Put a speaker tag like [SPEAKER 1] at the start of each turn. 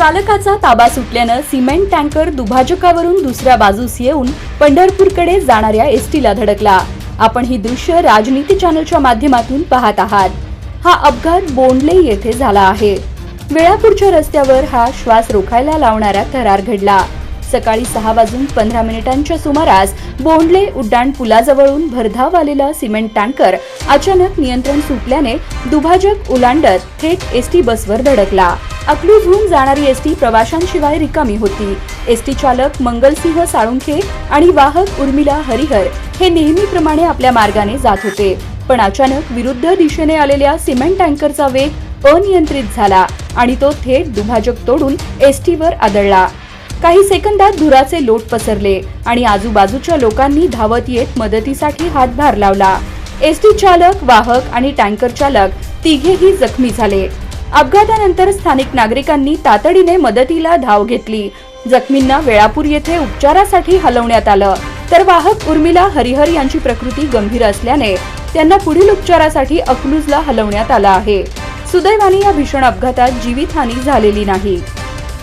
[SPEAKER 1] चालकाचा ताबा सुटल्यानं सिमेंट टँकर दुभाजकावरून दुसऱ्या बाजूस येऊन पंढरपूरकडे जाणाऱ्या एसटीला धडकला। आपण ही दृश्य राजनीती चॅनलच्या माध्यमातून पाहत आहात। हा अपघात बोंडले येथे झाला आहे। वेळापूरच्या रस्त्यावर हा श्वास रोखायला लावणारा थरार घडला। सकाळी 6:15 सुमारास बोंडले उड्डाण पुलाजवळून भरधाव आलेला सिमेंट टँकर अचानक नियंत्रण सुटल्याने दुभाजक ओलांडत थेट एसटी बसवर धडकला। अकलूजहून जाणारी एसटी प्रवाशांशिवाय रिकामी होती। एसटी चालक मंगलसिंह साळुंखे आणि वाहक उर्मिला हरिहर हे नेहमीप्रमाणे आपल्या मार्गाने जात होते, पण अचानक विरुद्ध दिशेने आलेल्या सिमेंट टँकरचा वेग अनियंत्रित झाला आणि तो थेट दुभाजक तोडून एसटीवर आदळला। काही सेकंदात धुराचे लोट पसरले आणि आजूबाजूच्या लोकांनी धावत येत मदतीसाठी हातभार लावला। एसटी चालक, वाहक आणि टँकर चालक तिघेही जखमी झाले। अपघातानंतर स्थानिक नागरिकांनी तातडीने मदतीला धाव घेतली। जखमींना वेळापूर येथे उपचारासाठी हलवण्यात आलं, तर वाहक उर्मिला हरिहर यांची प्रकृती गंभीर असल्याने त्यांना पुढील उपचारासाठी अकलूजला हलवण्यात आलं आहे। सुदैवाने या भीषण अपघातात जीवितहानी झालेली नाही।